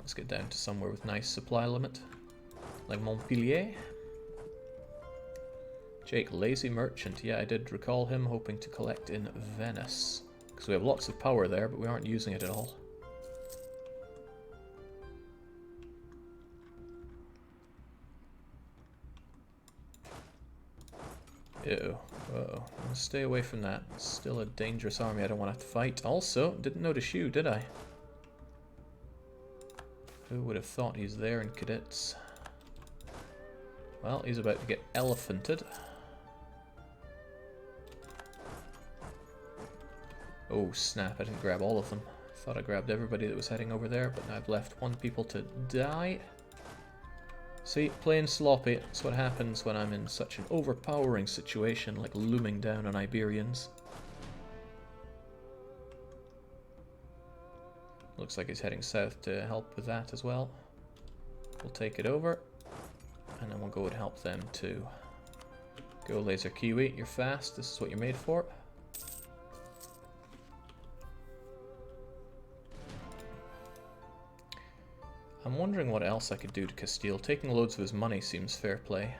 Let's get down to somewhere with nice supply limit. Like Montpellier. Jake, lazy merchant. Yeah, I did recall him hoping to collect in Venice. Because we have lots of power there, but we aren't using it at all. Ew. Uh-oh. Stay away from that. It's still a dangerous army I don't want to have to fight. Also, didn't notice you, did I? Who would have thought he's there in cadets? Well, he's about to get elephanted. Oh snap, I didn't grab all of them. Thought I grabbed everybody that was heading over there, but now I've left one people to die. See, plain sloppy. That's what happens when I'm in such an overpowering situation, like looming down on Iberians. Looks like he's heading south to help with that as well. We'll take it over, and then we'll go and help them too. Go Laser Kiwi, you're fast, this is what you're made for. I'm wondering what else I could do to Castile. Taking loads of his money seems fair play.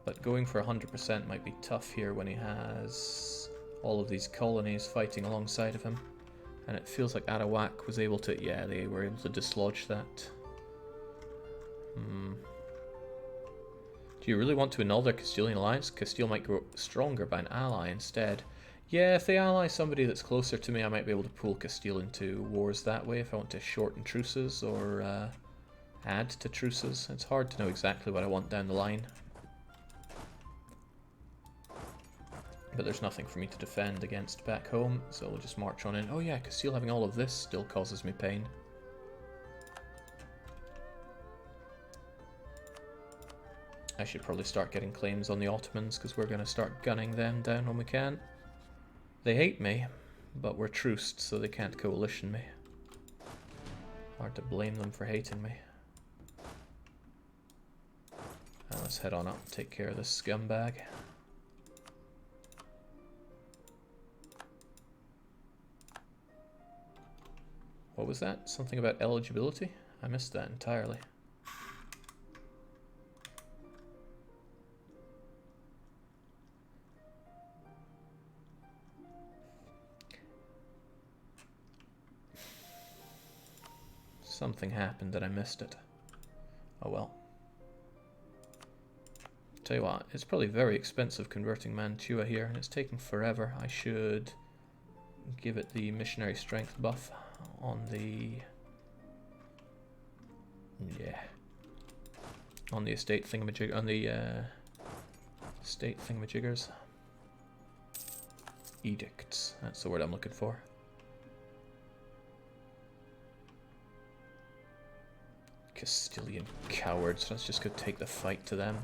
But going for 100% might be tough here when he has all of these colonies fighting alongside of him. And it feels like Arawak was able to... yeah, they were able to dislodge that. Do you really want to annul their Castilian alliance? Castile might grow stronger by an ally instead. Yeah, if they ally somebody that's closer to me, I might be able to pull Castile into wars that way if I want to shorten truces or add to truces. It's hard to know exactly what I want down the line. But there's nothing for me to defend against back home, so we'll just march on in. Oh yeah, Castile having all of this still causes me pain. I should probably start getting claims on the Ottomans, because we're going to start gunning them down when we can. They hate me, but we're truced, so they can't coalition me. Hard to blame them for hating me. Now let's head on up and take care of this scumbag. What was that? Something about eligibility? I missed that entirely. Something happened that I missed it. Oh well. Tell you what, it's probably very expensive converting Mantua here, and it's taking forever. I should give it the missionary strength buff on the... yeah. On the estate thingamajig... on the estate thingamajiggers. Edicts, that's the word I'm looking for. Castilian cowards, let's just go take the fight to them.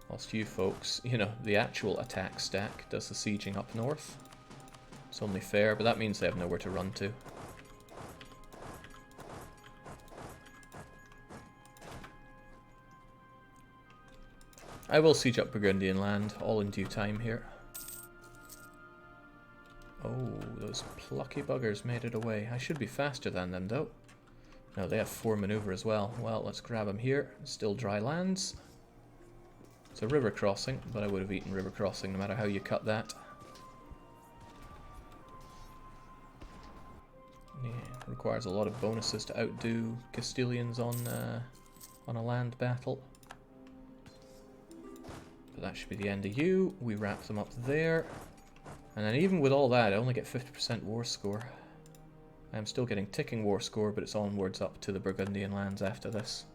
Whilst you folks, you know, the actual attack stack does the sieging up north. It's only fair, but that means they have nowhere to run to. I will siege up Burgundian land, all in due time here. Oh, those plucky buggers made it away. I should be faster than them, though. No, they have 4 maneuver as well. Well, let's grab them here. Still dry lands. It's a river crossing, but I would have eaten river crossing no matter how you cut that. Yeah, requires a lot of bonuses to outdo Castilians on a land battle. But that should be the end of you. We wrap them up there. And then even with all that, I only get 50% war score. I'm still getting ticking war score, but it's onwards up to the Burgundian lands after this.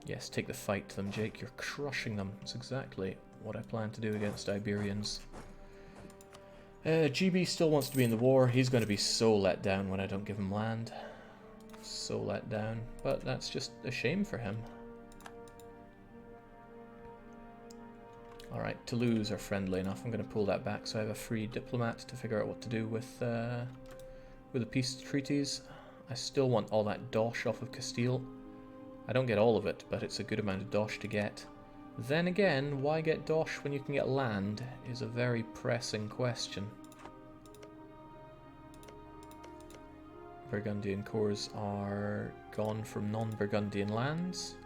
Yes, take the fight to them, Jake. You're crushing them. That's exactly what I plan to do against Iberians. GB still wants to be in the war. He's going to be so let down when I don't give him land. So let down. But that's just a shame for him. Alright, Toulouse are friendly enough. I'm going to pull that back so I have a free diplomat to figure out what to do with the peace treaties. I still want all that dosh off of Castile. I don't get all of it, but it's a good amount of dosh to get. Then again, why get dosh when you can get land is a very pressing question. Burgundian cores are gone from non-Burgundian lands.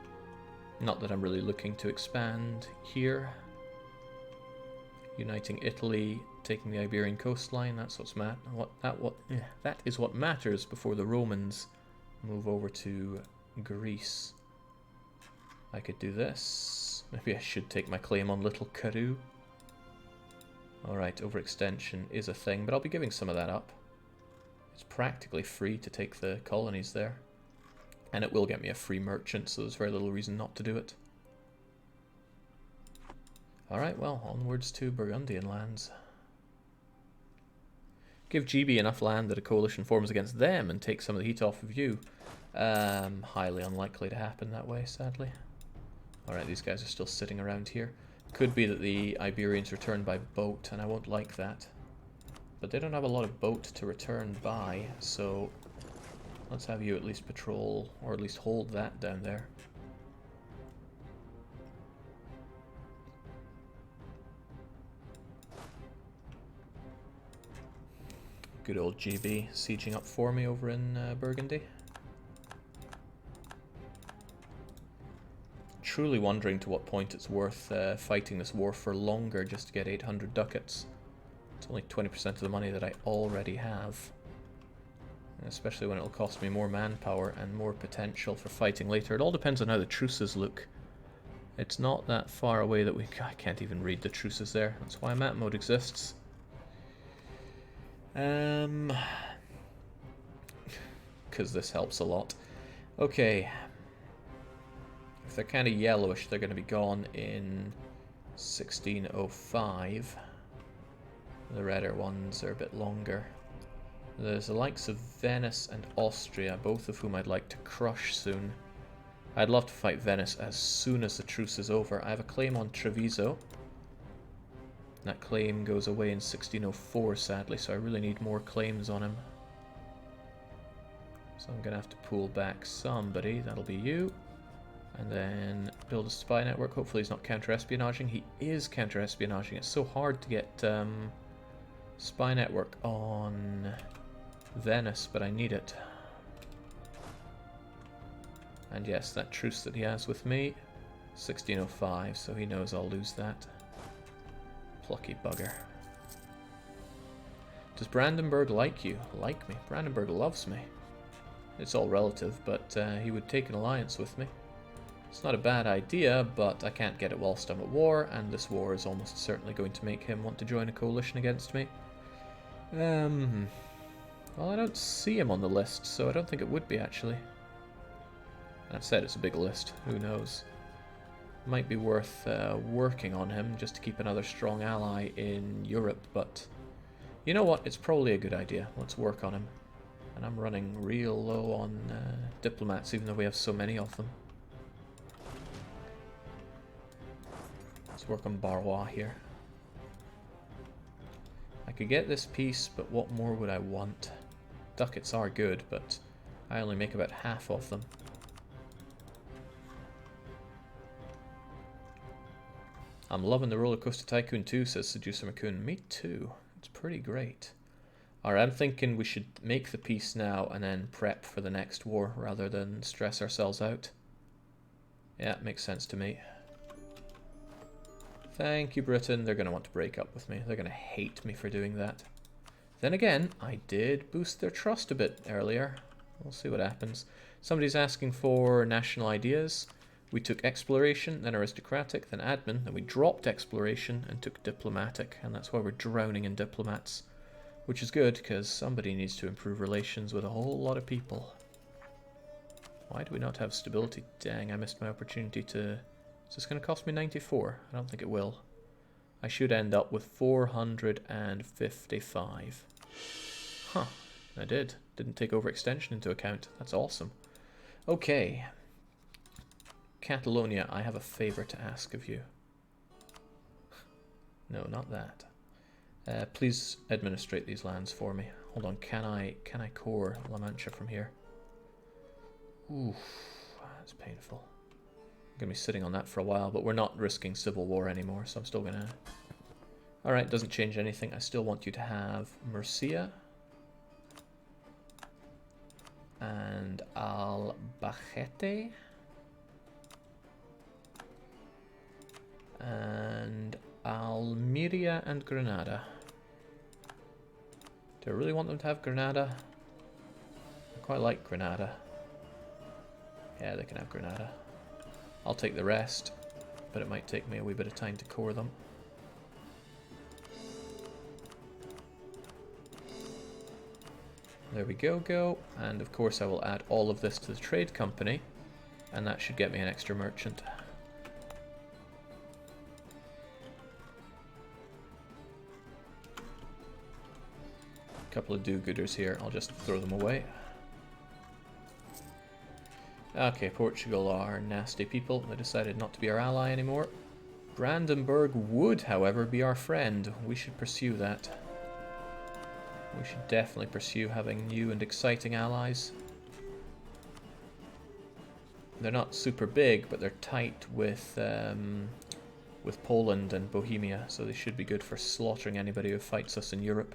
Not that I'm really looking to expand here. Uniting Italy, taking the Iberian coastline, that is what matters before the Romans move over to Greece. I could do this. Maybe I should take my claim on Little Karoo. Alright, overextension is a thing, but I'll be giving some of that up. It's practically free to take the colonies there. And it will get me a free merchant, so there's very little reason not to do it. Alright, well, onwards to Burgundian lands. Give GB enough land that a coalition forms against them and take some of the heat off of you. Highly unlikely to happen that way, sadly. Alright, these guys are still sitting around here. Could be that the Iberians return by boat, and I won't like that. But they don't have a lot of boat to return by, so let's have you at least patrol, or at least hold that down there. Good old GB sieging up for me over in Burgundy. Truly wondering to what point it's worth fighting this war for longer just to get 800 ducats. It's only 20% of the money that I already have. Especially when it'll cost me more manpower and more potential for fighting later. It all depends on how the truces look. It's not that far away that I can't even read the truces there. That's why map mode exists. Because this helps a lot. Okay. If they're kind of yellowish, they're going to be gone in 1605. The redder ones are a bit longer. There's the likes of Venice and Austria, both of whom I'd like to crush soon. I'd love to fight Venice as soon as the truce is over. I have a claim on Treviso. That claim goes away in 1604, sadly, so I really need more claims on him. So I'm going to have to pull back somebody. That'll be you. And then build a spy network. Hopefully he's not counter-espionaging. He is counter-espionaging. It's so hard to get spy network on Venice, but I need it. And yes, that truce that he has with me, 1605, so he knows I'll lose that. Plucky bugger. Does Brandenburg like you? Like me? Brandenburg loves me. It's all relative, but he would take an alliance with me. It's not a bad idea, but I can't get it whilst I'm at war, and this war is almost certainly going to make him want to join a coalition against me. Well, I don't see him on the list, so I don't think it would be, actually. That said, it's a big list. Who knows? Might be worth working on him just to keep another strong ally in Europe, but you know what? It's probably a good idea. Let's work on him. And I'm running real low on diplomats, even though we have so many of them. Let's work on Barrois here. I could get this piece, but what more would I want? Ducats are good, but I only make about half of them. I'm loving the Roller Coaster Tycoon too, says Seducer McCoon. Me too. It's pretty great. Alright, I'm thinking we should make the peace now and then prep for the next war rather than stress ourselves out. Yeah, it makes sense to me. Thank you, Britain. They're going to want to break up with me. They're going to hate me for doing that. Then again, I did boost their trust a bit earlier. We'll see what happens. Somebody's asking for national ideas. We took exploration, then aristocratic, then admin, then we dropped exploration and took diplomatic, and that's why we're drowning in diplomats. Which is good, because somebody needs to improve relations with a whole lot of people. Why do we not have stability? Dang, I missed my opportunity to... Is this going to cost me 94? I don't think it will. I should end up with 455. Huh, I did. Didn't take overextension into account. That's awesome. Okay. Catalonia, I have a favour to ask of you. No, not that. Please administrate these lands for me. Hold on, can I core La Mancha from here? Oof, that's painful. going to be sitting on that for a while, but we're not risking civil war anymore, so I'm still going to... Alright, doesn't change anything. I still want you to have Murcia. And Albacete. And Almeria and Granada. Do I really want them to have Granada? I quite like Granada. Yeah, they can have Granada. I'll take the rest, but it might take me a wee bit of time to core them. There we go. And of course I will add all of this to the trade company, and that should get me an extra merchant. Couple of do-gooders here, I'll just throw them away. Okay, Portugal are nasty people. They decided not to be our ally anymore. Brandenburg would, however, be our friend. We should pursue that. We should definitely pursue having new and exciting allies. They're not super big, but they're tight with Poland and Bohemia, so they should be good for slaughtering anybody who fights us in Europe.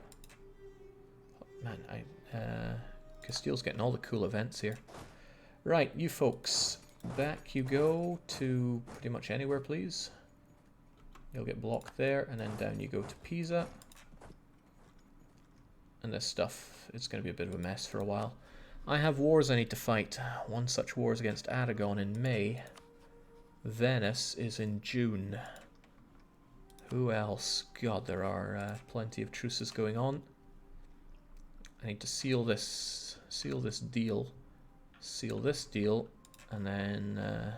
Man, Castile's getting all the cool events here. Right, you folks, back you go to pretty much anywhere, please. You'll get blocked there, and then down you go to Pisa. And this stuff, it's going to be a bit of a mess for a while. I have wars I need to fight. One such war is against Aragon in May. Venice is in June. Who else? God, there are plenty of truces going on. I need to seal this deal, and then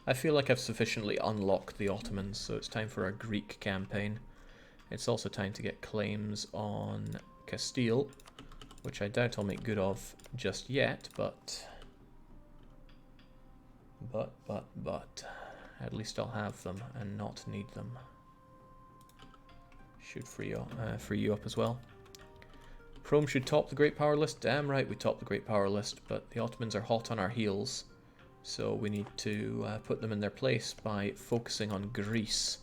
I feel like I've sufficiently unlocked the Ottomans, so it's time for our Greek campaign. It's also time to get claims on Castile, which I doubt I'll make good of just yet, but at least I'll have them and not need them. Should free you up as well. Rome should top the Great Power list. Damn right we top the Great Power list, but the Ottomans are hot on our heels, so we need to put them in their place by focusing on Greece.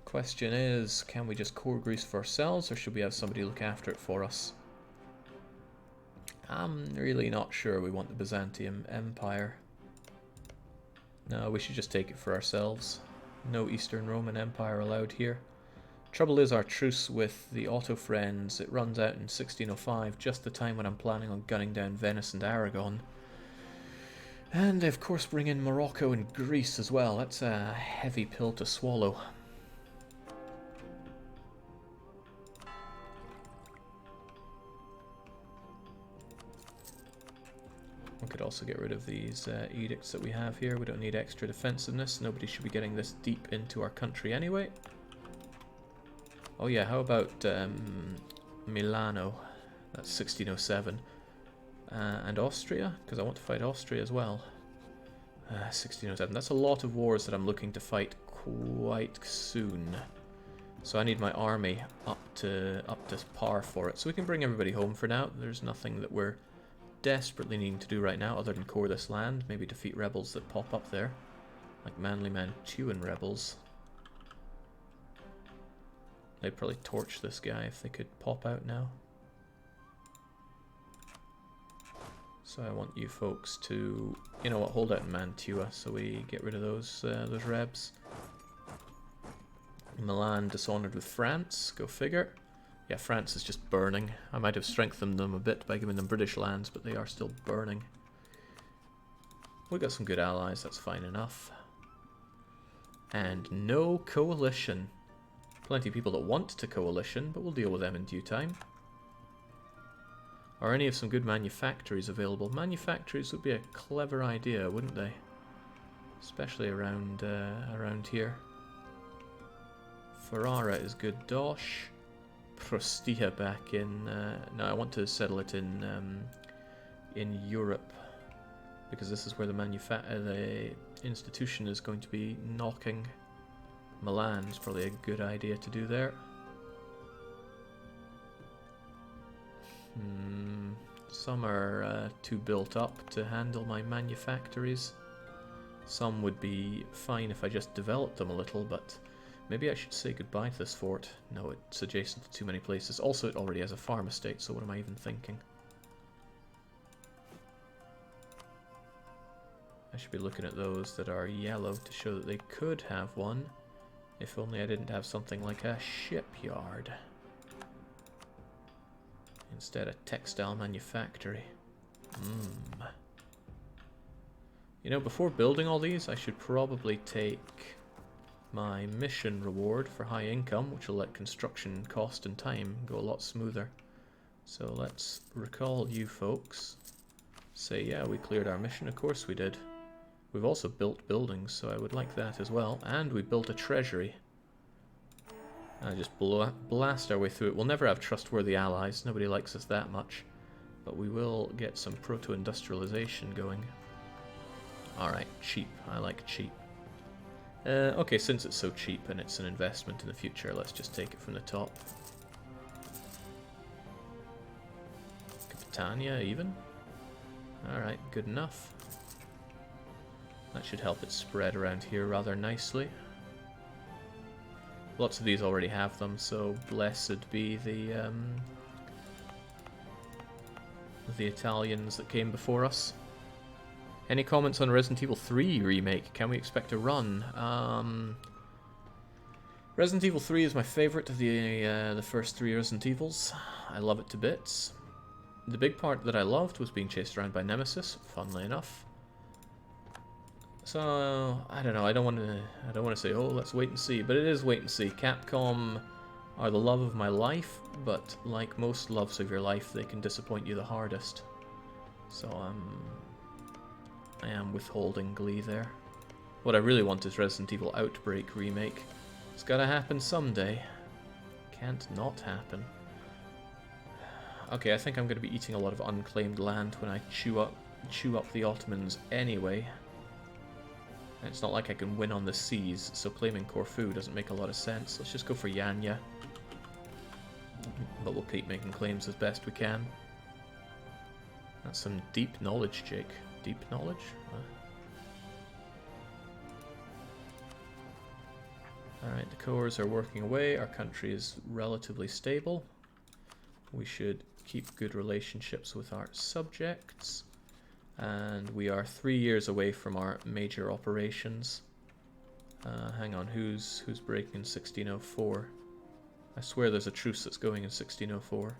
Question is, can we just core Greece for ourselves, or should we have somebody look after it for us? I'm really not sure we want the Byzantium Empire. No, we should just take it for ourselves. No Eastern Roman Empire allowed here. Trouble is, our truce with the Otto friends, it runs out in 1605, just the time when I'm planning on gunning down Venice and Aragon. And they of course bring in Morocco and Greece as well. That's a heavy pill to swallow. We could also get rid of these edicts that we have here. We don't need extra defensiveness. Nobody should be getting this deep into our country anyway. Oh yeah, how about Milano? That's 1607. And Austria? Because I want to fight Austria as well. 1607. That's a lot of wars that I'm looking to fight quite soon. So I need my army up to par for it. So we can bring everybody home for now. There's nothing that we're desperately needing to do right now other than core this land. Maybe defeat rebels that pop up there. Like Manly Mantuan rebels. They'd probably torch this guy if they could pop out now. So I want you folks to, you know what, hold out in Mantua so we get rid of those rebs. Milan dishonored with France, go figure. Yeah, France is just burning. I might have strengthened them a bit by giving them British lands, but they are still burning. We got some good allies, that's fine enough. And no coalition. Plenty of people that want to coalition, but we'll deal with them in due time. Are any of some good manufactories available? Manufactories would be a clever idea, wouldn't they? Especially around here. Ferrara is good. Dosh. Prostia back in... no, I want to settle it in Europe. Because this is where the institution is going to be knocking. Milan is probably a good idea to do there. Some are too built up to handle my manufactories. Some would be fine if I just developed them a little, but maybe I should say goodbye to this fort. No, it's adjacent to too many places. Also, it already has a farm estate, so what am I even thinking? I should be looking at those that are yellow to show that they could have one. If only I didn't have something like a shipyard. Instead, a textile manufactory. You know, before building all these, I should probably take my mission reward for high income, which will let construction cost and time go a lot smoother. So let's recall you folks. Say, yeah, we cleared our mission. Of course we did. We've also built buildings, so I would like that as well. And we built a treasury. And just blast our way through it. We'll never have trustworthy allies. Nobody likes us that much. But we will get some proto-industrialization going. Alright, cheap. I like cheap. Okay, since it's so cheap and it's an investment in the future, let's just take it from the top. Capitania, even? Alright, good enough. That should help it spread around here rather nicely. Lots of these already have them, so blessed be the Italians that came before us. Any comments on Resident Evil 3 remake? Can we expect a run? Resident Evil 3 is my favourite of the first three Resident Evils. I love it to bits. The big part that I loved was being chased around by Nemesis, funnily enough. So I don't know. I don't want to say, oh, let's wait and see, but it is wait and see. Capcom are the love of my life, but like most loves of your life, they can disappoint you the hardest. So I am withholding glee there. What I really want is Resident Evil Outbreak remake. It's gotta happen someday. Can't not happen. Okay, I think I'm gonna be eating a lot of unclaimed land when I chew up the Ottomans anyway. And it's not like I can win on the seas, so claiming Corfu doesn't make a lot of sense. Let's just go for Yanya. But we'll keep making claims as best we can. That's some deep knowledge, Jake. Deep knowledge? Alright, the cores are working away. Our country is relatively stable. We should keep good relationships with our subjects. And we are 3 years away from our major operations. Hang on, who's breaking in 1604? I swear there's a truce that's going in 1604.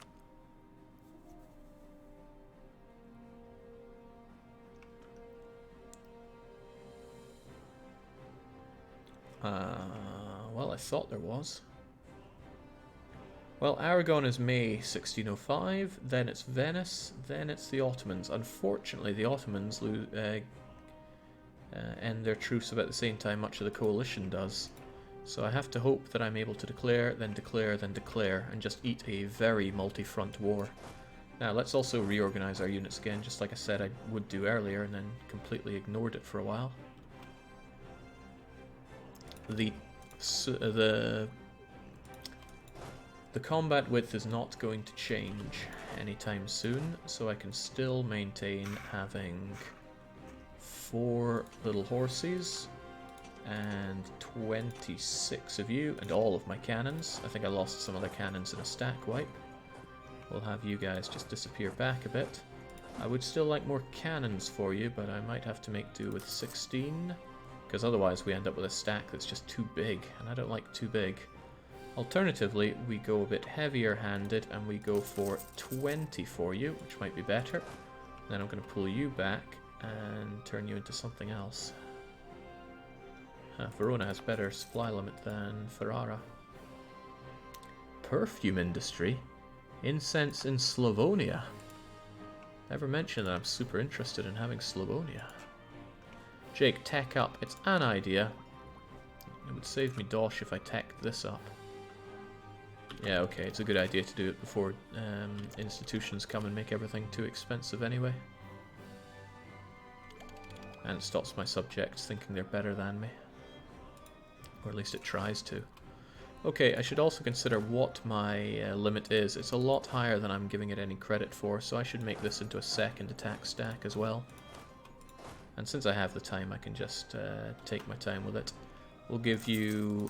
Well, I thought there was. Well, Aragon is May 1605, then it's Venice, then it's the Ottomans. Unfortunately, the Ottomans end their truce about the same time much of the coalition does. So I have to hope that I'm able to declare, then declare, then declare, and just eat a very multi-front war. Now, let's also reorganize our units again, just like I said I would do earlier, and then completely ignored it for a while. The combat width is not going to change anytime soon, so I can still maintain having 4 little horses and 26 of you and all of my cannons. I think I lost some of the cannons in a stack wipe. We'll have you guys just disappear back a bit. I would still like more cannons for you, but I might have to make do with 16, because otherwise we end up with a stack that's just too big, and I don't like too big. Alternatively, we go a bit heavier handed and we go for 20 for you, which might be better. Then I'm going to pull you back and turn you into something else. Verona has better supply limit than Ferrara. Perfume industry? Incense in Slavonia? Never mentioned that I'm super interested in having Slavonia. Jake, tech up. It's an idea. It would save me dosh if I teched this up. Yeah, okay, it's a good idea to do it before institutions come and make everything too expensive anyway. And it stops my subjects thinking they're better than me. Or at least it tries to. Okay, I should also consider what my limit is. It's a lot higher than I'm giving it any credit for, so I should make this into a second attack stack as well. And since I have the time, I can just take my time with it. We'll give you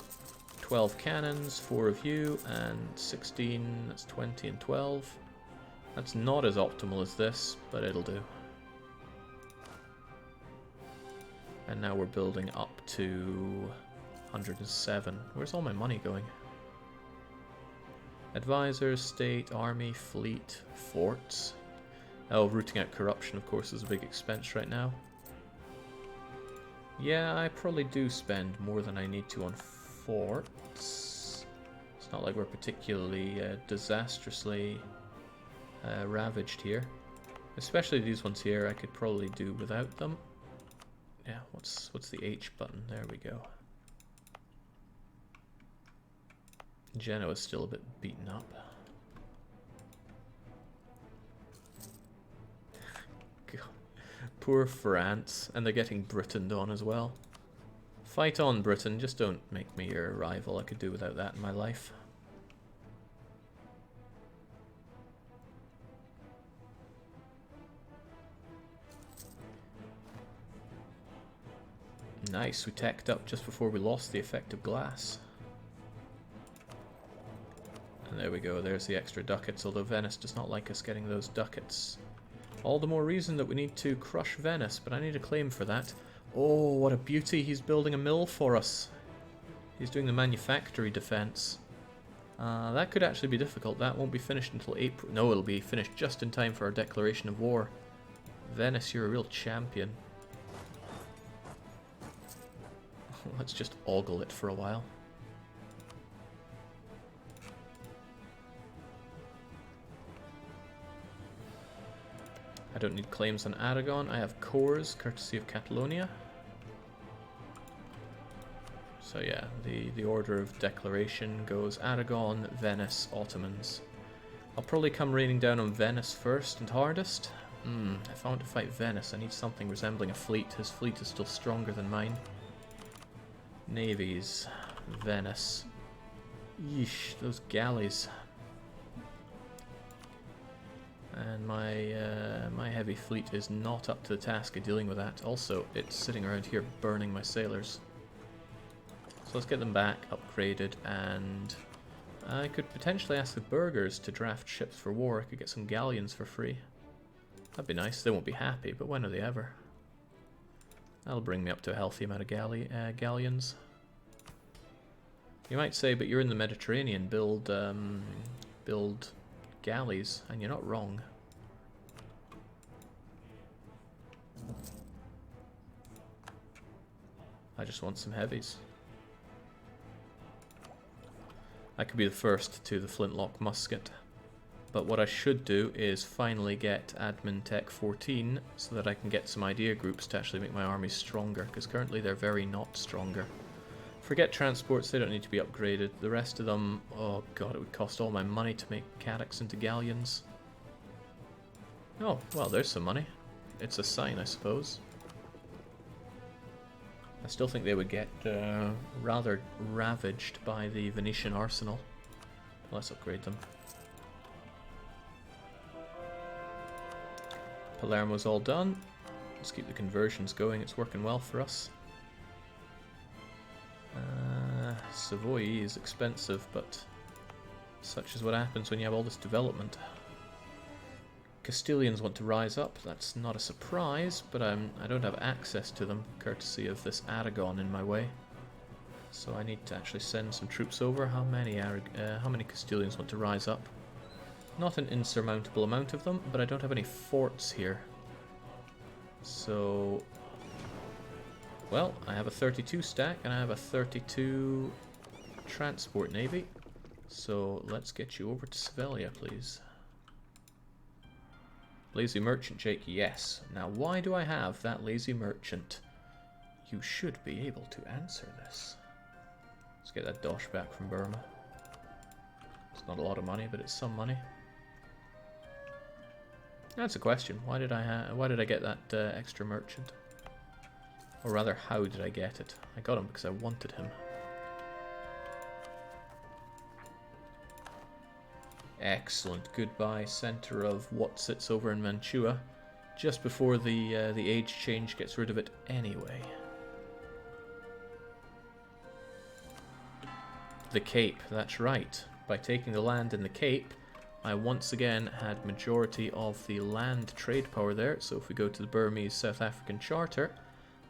12 cannons, 4 of you, and 16, that's 20 and 12. That's not as optimal as this, but it'll do. And now we're building up to 107. Where's all my money going? Advisors, state, army, fleet, forts. Oh, rooting out corruption, of course, is a big expense right now. Yeah, I probably do spend more than I need to on forts. It's not like we're particularly disastrously ravaged here. Especially these ones here, I could probably do without them. Yeah, what's the H button? There we go. Genoa's still a bit beaten up. God. Poor France, and they're getting Britained on as well. Fight on, Britain, just don't make me your rival. I could do without that in my life. Nice, we teched up just before we lost the effect of glass. And there we go, there's the extra ducats, although Venice does not like us getting those ducats. All the more reason that we need to crush Venice, but I need a claim for that. Oh, what a beauty, he's building a mill for us. He's doing the manufactory defense. That could actually be difficult, that won't be finished until April. No, it'll be finished just in time for our declaration of war. Venice, you're a real champion. Let's just ogle it for a while. I don't need claims on Aragon. I have cores, courtesy of Catalonia. So yeah, the order of declaration goes Aragon, Venice, Ottomans. I'll probably come raining down on Venice first and hardest. If I want to fight Venice, I need something resembling a fleet. His fleet is still stronger than mine. Navies, Venice. Yeesh, those galleys. And my heavy fleet is not up to the task of dealing with that. Also, it's sitting around here burning my sailors. So let's get them back, upgraded, and I could potentially ask the burghers to draft ships for war. I could get some galleons for free. That'd be nice. They won't be happy, but when are they ever? That'll bring me up to a healthy amount of galleons. You might say, but you're in the Mediterranean, build galleys, and you're not wrong. I just want some heavies. I could be the first to the flintlock musket. But what I should do is finally get Admin Tech 14 so that I can get some idea groups to actually make my armies stronger, because currently they're very not stronger. Forget transports, they don't need to be upgraded. The rest of them, oh god, it would cost all my money to make caddocks into galleons. Oh, well, there's some money. It's a sign, I suppose. I still think they would get rather ravaged by the Venetian arsenal. Let's upgrade them. Palermo's all done. Let's keep the conversions going, it's working well for us. Savoy is expensive, but such is what happens when you have all this development. Castilians want to rise up, that's not a surprise, but I don't have access to them, courtesy of this Aragon in my way. So I need to actually send some troops over. How many Castilians want to rise up? Not an insurmountable amount of them, but I don't have any forts here. So, well, I have a 32 stack and I have a 32 transport navy. So let's get you over to Sevilla, please. Lazy merchant, Jake, yes. Now, why do I have that lazy merchant? You should be able to answer this. Let's get that dosh back from Burma. It's not a lot of money, but it's some money. That's a question. Why did I get that extra merchant? Or rather, how did I get it? I got him because I wanted him. Excellent. Goodbye, center of what sits over in Mantua. just before the age change gets rid of it anyway. The Cape, that's right. By taking the land in the Cape, I once again had majority of the land trade power there. So if we go to the Burmese South African Charter,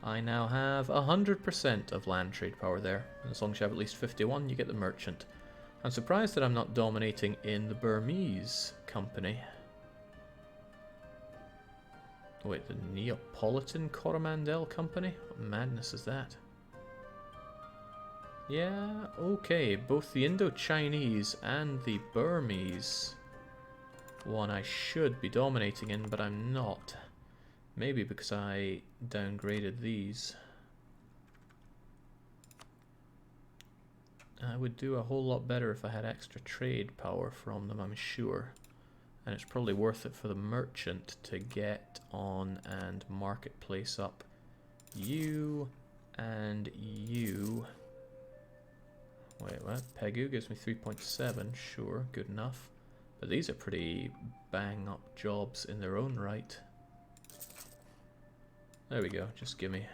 I now have 100% of land trade power there. And as long as you have at least 51, you get the merchant. I'm surprised that I'm not dominating in the Burmese company. Wait, the Neapolitan Coromandel company? What madness is that? Yeah, okay, both the Indo-Chinese and the Burmese one I should be dominating in, but I'm not. Maybe because I downgraded these. I would do a whole lot better if I had extra trade power from them, I'm sure. And it's probably worth it for the merchant to get on and marketplace up you and you. Wait, what? Pegu gives me 3.7, sure, good enough. But these are pretty bang up jobs in their own right. There we go, just give me.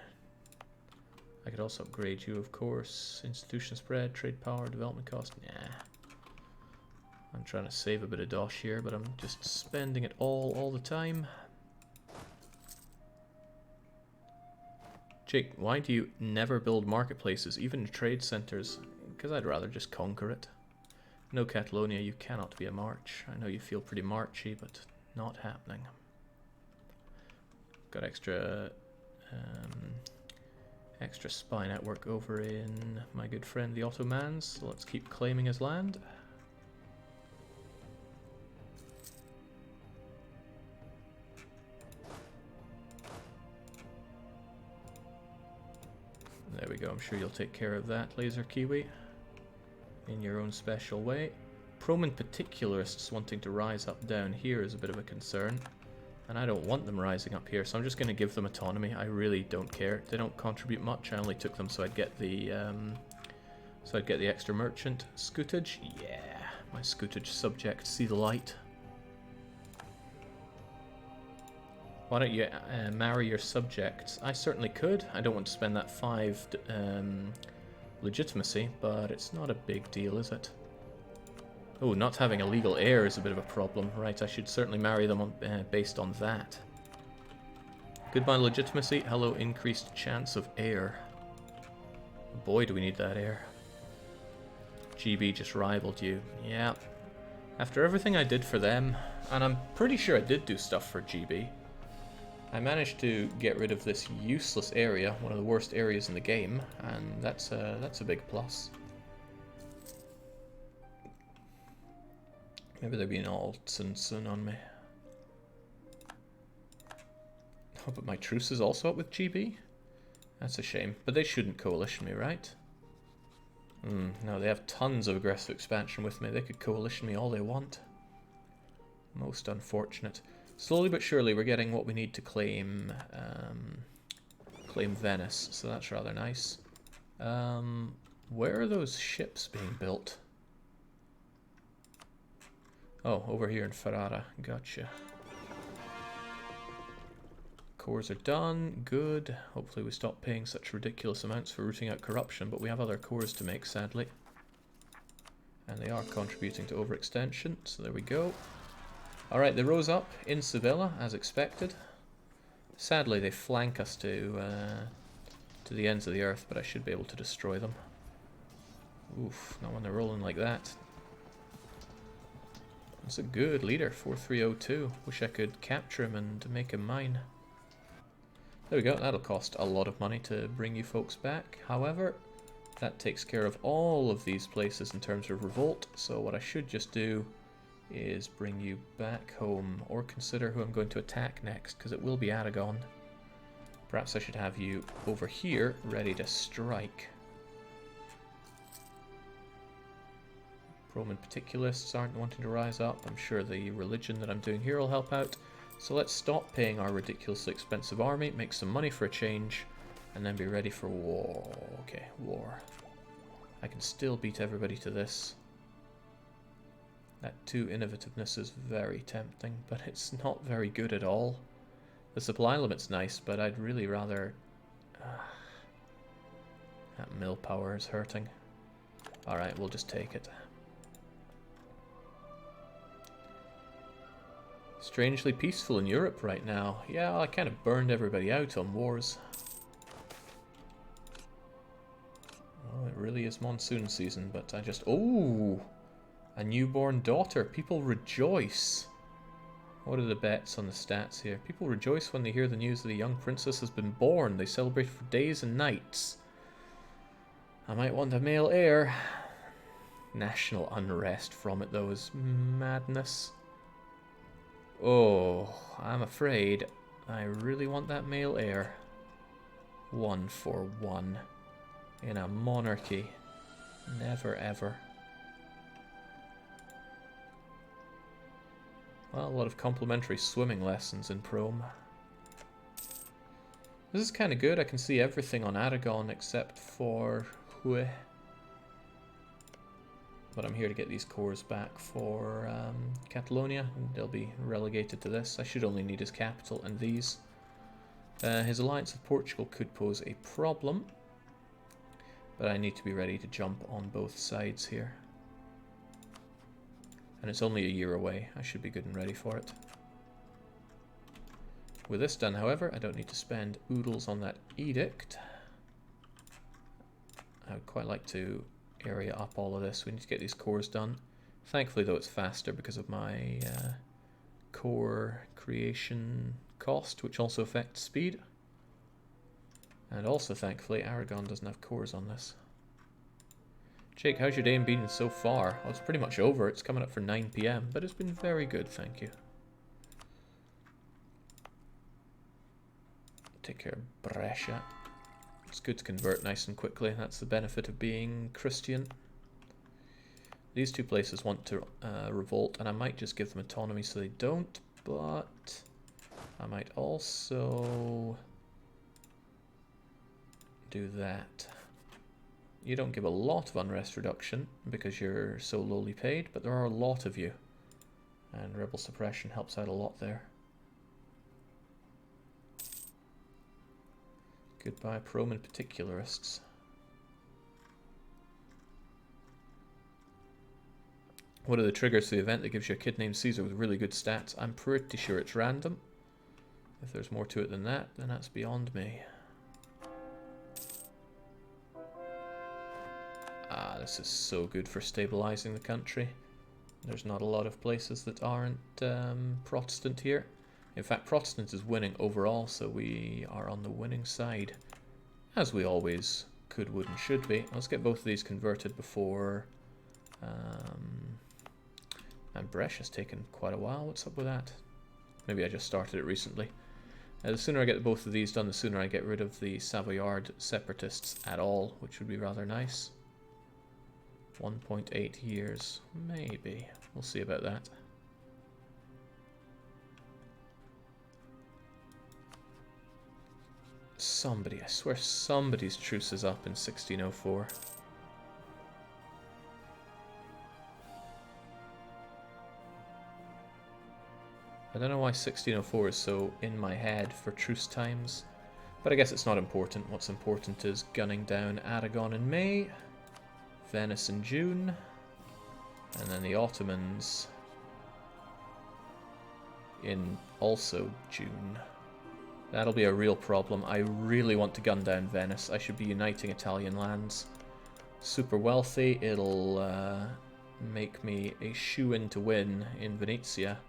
I could also upgrade you, of course. Institution spread, trade power, development cost, nah. I'm trying to save a bit of dosh here, but I'm just spending it all the time. Jake, why do you never build marketplaces, even trade centers? Because I'd rather just conquer it. No, Catalonia, you cannot be a march. I know you feel pretty marchy, but not happening. Got extra spy network over in my good friend the Ottomans, so let's keep claiming his land. There we go, I'm sure you'll take care of that, Laser Kiwi, in your own special way. PRoman particularists wanting to rise up down here is a bit of a concern, and I don't want them rising up here, so I'm just going to give them autonomy. I really don't care. They don't contribute much. I only took them so I'd get the extra merchant. Scootage, yeah, my Scootage subject, see the light. Why don't you marry your subjects? I certainly could. I don't want to spend that 5 legitimacy, but it's not a big deal, is it? Oh, not having a legal heir is a bit of a problem. Right, I should certainly marry them on, based on that. Goodbye legitimacy. Hello, increased chance of heir. Boy, do we need that heir. GB just rivaled you. Yeah. After everything I did for them, and I'm pretty sure I did do stuff for GB, I managed to get rid of this useless area, one of the worst areas in the game, and that's a big plus. Maybe they're being all soon on me. Oh, but my truce is also up with GB? That's a shame, but they shouldn't coalition me, right? No, they have tons of aggressive expansion with me. They could coalition me all they want. Most unfortunate. Slowly but surely we're getting what we need to claim claim Venice, so that's rather nice. Where are those ships being built? Oh, over here in Ferrara. Gotcha. Cores are done. Good. Hopefully we stop paying such ridiculous amounts for rooting out corruption, but we have other cores to make, sadly. And they are contributing to overextension, so there we go. Alright, they rose up in Sevilla, as expected. Sadly, they flank us to the ends of the earth, but I should be able to destroy them. Oof, not when they're rolling like that. That's a good leader, 4302. Wish I could capture him and make him mine. There we go, that'll cost a lot of money to bring you folks back. However, that takes care of all of these places in terms of revolt, so what I should just do is bring you back home, or consider who I'm going to attack next, because it will be Aragon. Perhaps I should have you over here, ready to strike. Roman particularists aren't wanting to rise up. I'm sure the religion that I'm doing here will help out. So let's stop paying our ridiculously expensive army, make some money for a change, and then be ready for war. Okay, war. I can still beat everybody to this. That 2 innovativeness is very tempting, but it's not very good at all. The supply limit's nice, but I'd really rather... that mill power is hurting. Alright, we'll just take it. Strangely peaceful in Europe right now. Yeah, I kind of burned everybody out on wars. Oh, it really is monsoon season, but I just... Oh! A newborn daughter. People rejoice. What are the bets on the stats here? People rejoice when they hear the news that a young princess has been born. They celebrate for days and nights. I might want a male heir. National unrest from it, though, is madness. Oh, I'm afraid I really want that male heir. 1 for 1. In a monarchy. Never ever. Well, a lot of complimentary swimming lessons in PRoman. This is kind of good. I can see everything on Aragon except for Hue. But I'm here to get these cores back for Catalonia. They'll be relegated to this. I should only need his capital and these. His alliance with Portugal could pose a problem. But I need to be ready to jump on both sides here. And it's only a year away. I should be good and ready for it. With this done, however, I don't need to spend oodles on that edict. I would quite like to area up all of this. We need to get these cores done. Thankfully, though, it's faster because of my core creation cost, which also affects speed. And also, thankfully, Aragon doesn't have cores on this. Jake, how's your day been so far? Well, it's pretty much over. It's coming up for 9 PM, but it's been very good, thank you. Take care of Brescia. It's good to convert nice and quickly. That's the benefit of being Christian. These two places want to revolt, and I might just give them autonomy so they don't, but I might also do that. You don't give a lot of unrest reduction because you're so lowly paid, but there are a lot of you. And rebel suppression helps out a lot there. Goodbye, PRoman particularists. What are the triggers to the event that gives you a kid named Caesar with really good stats? I'm pretty sure it's random. If there's more to it than that, then that's beyond me. Ah, this is so good for stabilizing the country. There's not a lot of places that aren't Protestant here. In fact, Protestant is winning overall, so we are on the winning side. As we always could, would, and should be. Let's get both of these converted before... and Brescia's taken quite a while. What's up with that? Maybe I just started it recently. The sooner I get both of these done, the sooner I get rid of the Savoyard separatists at all, which would be rather nice. 1.8 years, maybe. We'll see about that. Somebody, I swear somebody's truce is up in 1604. I don't know why 1604 is so in my head for truce times, but I guess it's not important. What's important is gunning down Aragon in May, Venice in June, and then the Ottomans in also June. That'll be a real problem. I really want to gun down Venice. I should be uniting Italian lands. Super wealthy. It'll make me a shoo-in to win in Venezia.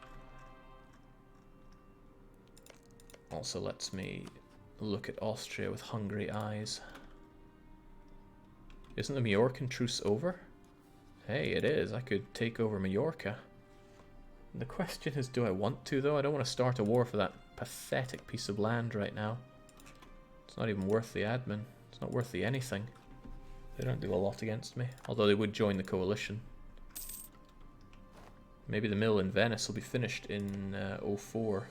Also lets me look at Austria with hungry eyes. Isn't the Majorcan truce over? Hey, it is. I could take over Majorca. The question is, do I want to, though? I don't want to start a war for that pathetic piece of land right now. It's not even worth the admin. It's not worth the anything. They don't do a lot against me. Although they would join the coalition. Maybe the mill in Venice will be finished in 04.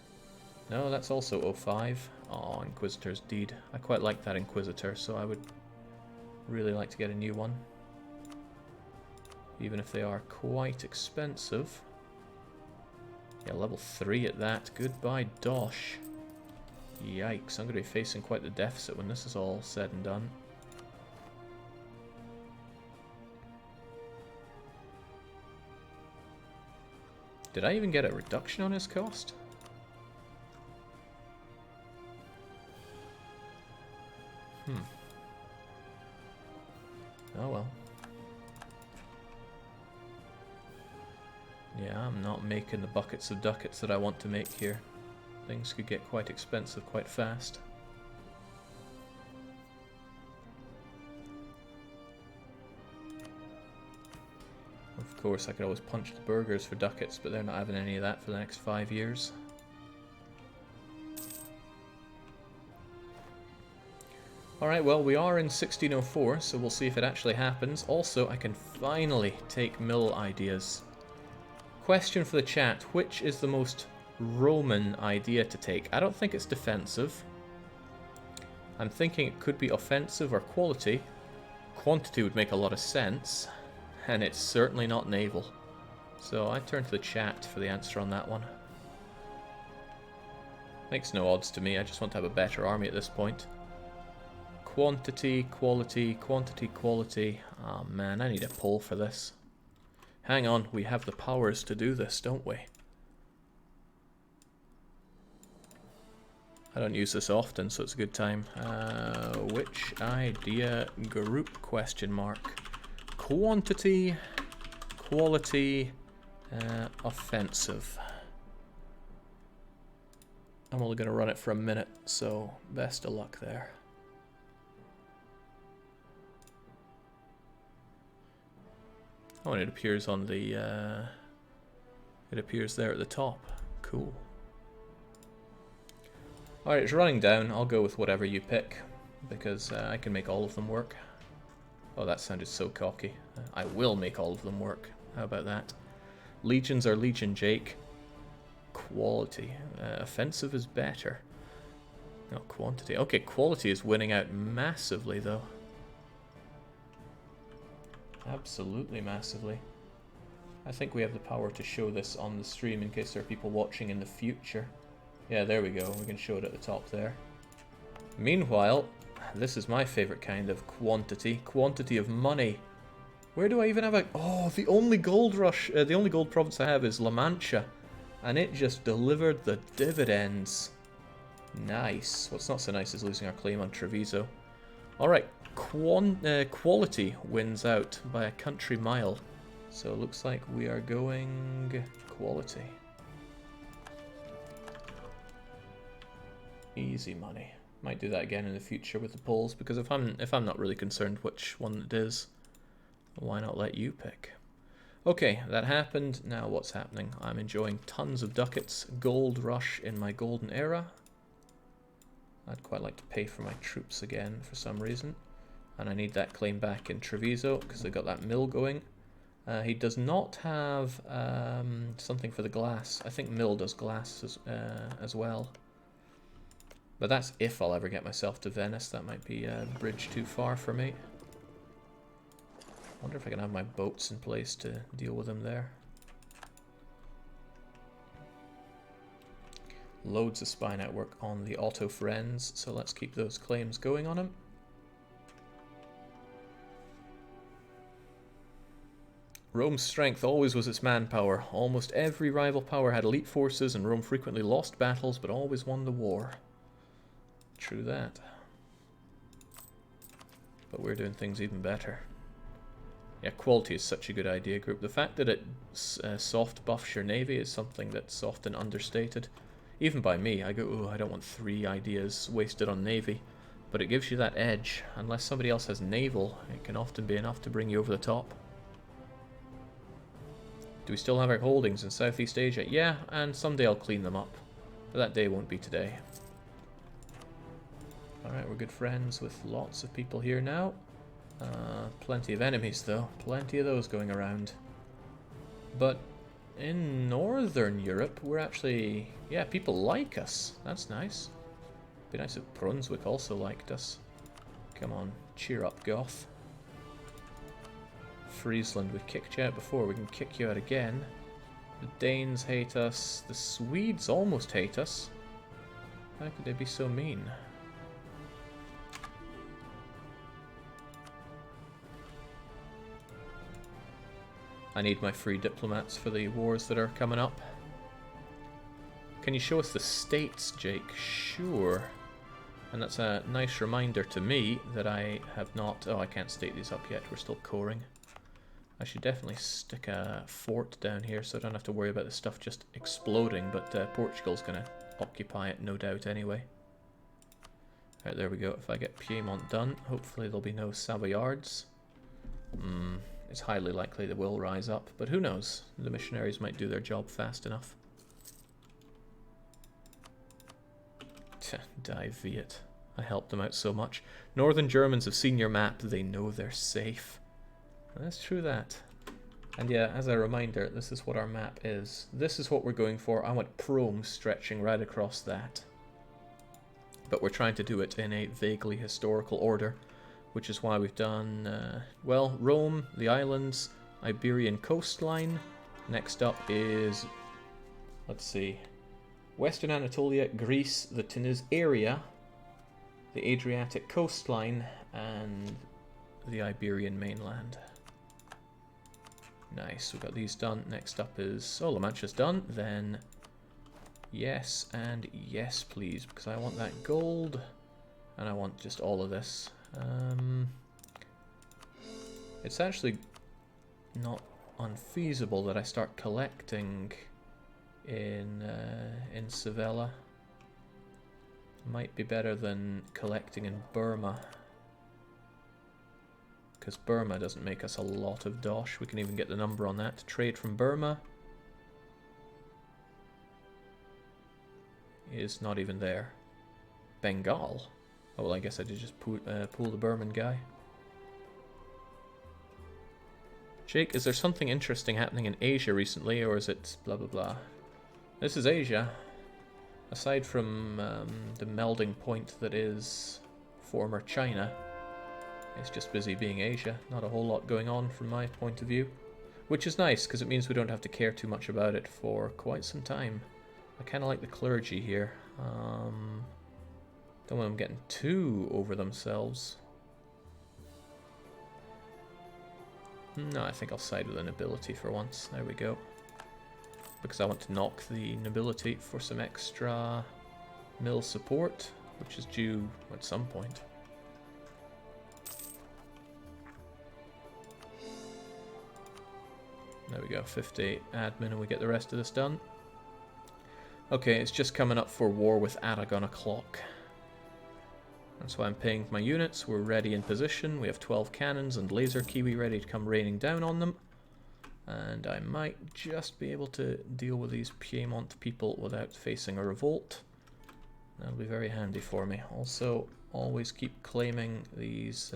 No, that's also 05. Oh, Inquisitor's Deed. I quite like that Inquisitor, so I would really like to get a new one. Even if they are quite expensive. Yeah, level 3 at that. Goodbye, Dosh. Yikes, I'm going to be facing quite the deficit when this is all said and done. Did I even get a reduction on his cost? Oh well. Yeah, I'm not making the buckets of ducats that I want to make here. Things could get quite expensive quite fast. Of course, I could always punch the burghers for ducats, but they're not having any of that for the next 5 years. Alright, well, we are in 1604, so we'll see if it actually happens. Also, I can finally take mill ideas. Question for the chat, which is the most Roman idea to take? I don't think it's defensive. I'm thinking it could be offensive or quality. Quantity would make a lot of sense, and it's certainly not naval. So I turn to the chat for the answer on that one. Makes no odds to me, I just want to have a better army at this point. Quantity, quality, quantity, quality. Oh man, I need a poll for this. Hang on, we have the powers to do this, don't we? I don't use this often, so it's a good time. Which idea group question mark? Quantity, quality, offensive. I'm only going to run it for a minute, so best of luck there. Oh, and it appears on the, it appears there at the top. Cool. Alright, it's running down. I'll go with whatever you pick, because I can make all of them work. Oh, that sounded so cocky. I will make all of them work. How about that? Legions are Legion, Jake. Quality. Offensive is better. No, quantity. Okay, quality is winning out massively, though. Absolutely massively. I think we have the power to show this on the stream in case there are people watching in the future. Yeah, there we go. We can show it at the top there. Meanwhile, this is my favorite kind of quantity. Quantity of money. Where do I even have a... Oh, the only gold rush... the only gold province I have is La Mancha. And it just delivered the dividends. Nice. What's not so nice is losing our claim on Treviso. Alright. Quality wins out by a country mile. So it looks like we are going quality. Easy money. Might do that again in the future with the polls, because if I'm not really concerned which one it is, why not let you pick? Okay, that happened. Now what's happening? I'm enjoying tons of ducats. Gold rush in my golden era. I'd quite like to pay for my troops again for some reason. And I need that claim back in Treviso, because I got that mill going. He does not have something for the glass. I think mill does glass as well. But that's if I'll ever get myself to Venice. That might be a bridge too far for me. I wonder if I can have my boats in place to deal with them there. Loads of spy network on the Otto Friends, so let's keep those claims going on him. Rome's strength always was its manpower. Almost every rival power had elite forces, and Rome frequently lost battles but always won the war. True that. But we're doing things even better. Yeah, quality is such a good idea, group. The fact that it soft buffs your navy is something that's often understated. Even by me, I go, oh, I don't want 3 ideas wasted on navy. But it gives you that edge. Unless somebody else has naval, it can often be enough to bring you over the top. Do we still have our holdings in Southeast Asia? Yeah, and someday I'll clean them up. But that day won't be today. Alright, we're good friends with lots of people here now. Plenty of enemies, though. Plenty of those going around. But in Northern Europe, we're actually... Yeah, people like us. That's nice. Be nice if Brunswick also liked us. Come on, cheer up, Goth. Friesland, we kicked you out before. We can kick you out again. The Danes hate us. The Swedes almost hate us. How could they be so mean? I need my free diplomats for the wars that are coming up. Can you show us the states, Jake? Sure. And that's a nice reminder to me that I have not... Oh, I can't state these up yet. We're still coring. I should definitely stick a fort down here so I don't have to worry about the stuff just exploding, but Portugal's going to occupy it, no doubt, anyway. Right, there we go. If I get Piedmont done, hopefully there'll be no Savoyards. It's highly likely they will rise up, but who knows? The missionaries might do their job fast enough. Die Viet. I helped them out so much. Northern Germans have seen your map, they know they're safe. That's true that. And yeah, as a reminder, this is what our map is. This is what we're going for. I want Prome stretching right across that. But we're trying to do it in a vaguely historical order, which is why we've done, well, Rome, the islands, Iberian coastline. Next up is, let's see, Western Anatolia, Greece, the Tunis area, the Adriatic coastline, and the Iberian mainland. Nice, we got these done. Next up is, oh, La Mancha's done. Then, yes and yes, please, because I want that gold, and I want just all of this. It's actually not unfeasible that I start collecting in Sevilla. Might be better than collecting in Burma, because Burma doesn't make us a lot of dosh. We can even get the number on that. Trade from Burma is not even there. Bengal? Oh, well, I guess I did just pull the Burman guy. Jake, is there something interesting happening in Asia recently, or is it blah blah blah? This is Asia. Aside from the melding point that is former China, it's just busy being Asia. Not a whole lot going on from my point of view. Which is nice, because it means we don't have to care too much about it for quite some time. I kind of like the clergy here. Don't want them getting too over themselves. No, I think I'll side with the nobility for once. There we go. Because I want to knock the nobility for some extra mill support, which is due at some point. There we go, 50 admin and we get the rest of this done. Okay, it's just coming up for war with Aragon o'clock. That's why I'm paying my units. We're ready in position. We have 12 cannons and laser kiwi ready to come raining down on them. And I might just be able to deal with these Piedmont people without facing a revolt. That'll be very handy for me. Also, always keep claiming these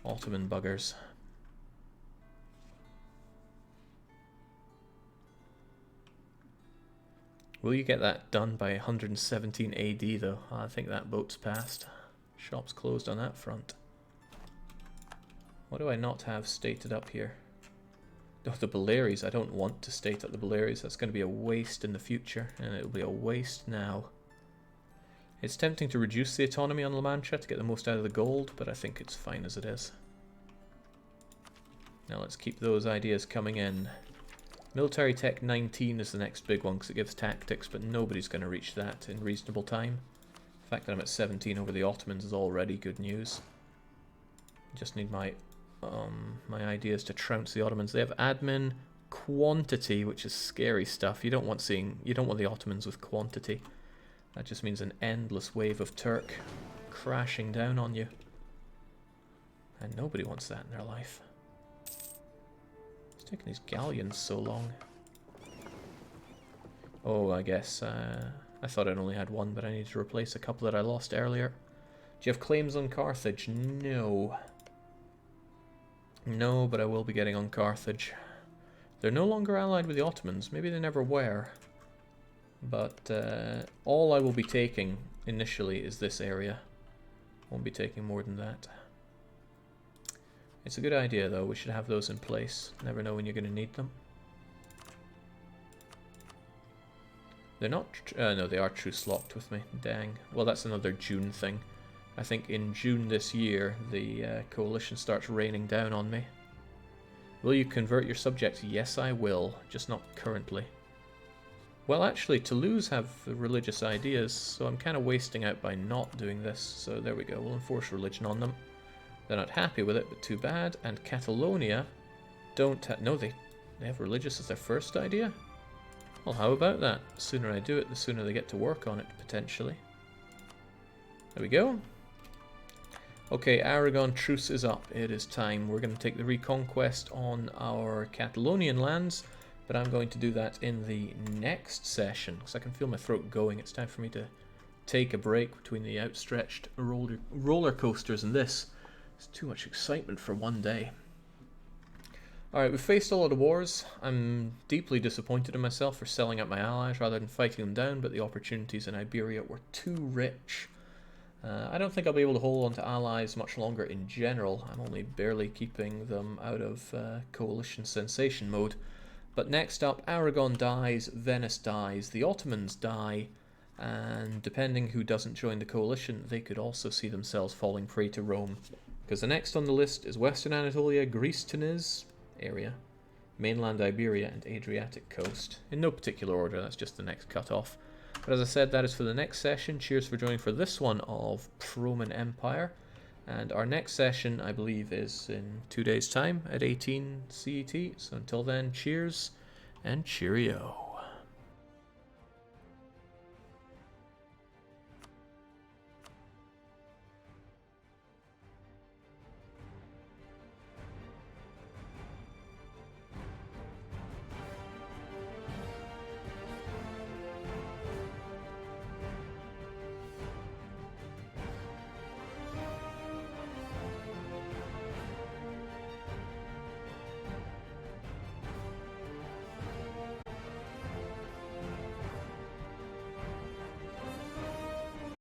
Ottoman buggers. Will you get that done by 117 AD though? I think that boat's passed. Shop's closed on that front. What do I not have stated up here? Oh, the Baleares. I don't want to state up the Baleares. That's going to be a waste in the future, and it'll be a waste now. It's tempting to reduce the autonomy on La Mancha to get the most out of the gold, but I think it's fine as it is. Now let's keep those ideas coming in. Military Tech 19 is the next big one because it gives tactics, but nobody's going to reach that in reasonable time. The fact that I'm at 17 over the Ottomans is already good news. Just need my my ideas to trounce the Ottomans. They have admin quantity, which is scary stuff. You don't want the Ottomans with quantity. That just means an endless wave of Turk crashing down on you. And nobody wants that in their life. Taking these galleons so long. Oh, I guess I thought I'd only had one, but I need to replace a couple that I lost earlier. Do you have claims on Carthage? No. No, but I will be getting on Carthage. They're no longer allied with the Ottomans. Maybe they never were. But all I will be taking initially is this area. Won't be taking more than that. It's a good idea though, we should have those in place. Never know when you're going to need them. They're not... no, they are truce locked with me. Dang. Well, that's another June thing. I think in June this year, the coalition starts raining down on me. Will you convert your subjects? Yes, I will. Just not currently. Well, actually, Toulouse have religious ideas, so I'm kind of wasting out by not doing this. So there we go. We'll enforce religion on them. They're not happy with it, but too bad. And Catalonia don't... no, they have religious as their first idea? Well, how about that? The sooner I do it, the sooner they get to work on it, potentially. There we go. Okay, Aragon truce is up. It is time. We're going to take the reconquest on our Catalonian lands, but I'm going to do that in the next session, because I can feel my throat going. It's time for me to take a break between the outstretched roller coasters and this. It's too much excitement for one day. Alright, we've faced a lot of wars. I'm deeply disappointed in myself for selling out my allies rather than fighting them down, but the opportunities in Iberia were too rich. I don't think I'll be able to hold on to allies much longer in general. I'm only barely keeping them out of coalition sensation mode. But next up, Aragon dies, Venice dies, the Ottomans die, and depending who doesn't join the coalition, they could also see themselves falling prey to Rome. Because the next on the list is Western Anatolia, Greece, Tunis area, mainland Iberia, and Adriatic coast. In no particular order, that's just the next cut-off. But as I said, that is for the next session. Cheers for joining for this one of PRoman Empire. And our next session, I believe, is in 2 days' time at 18 CET. So until then, cheers and cheerio.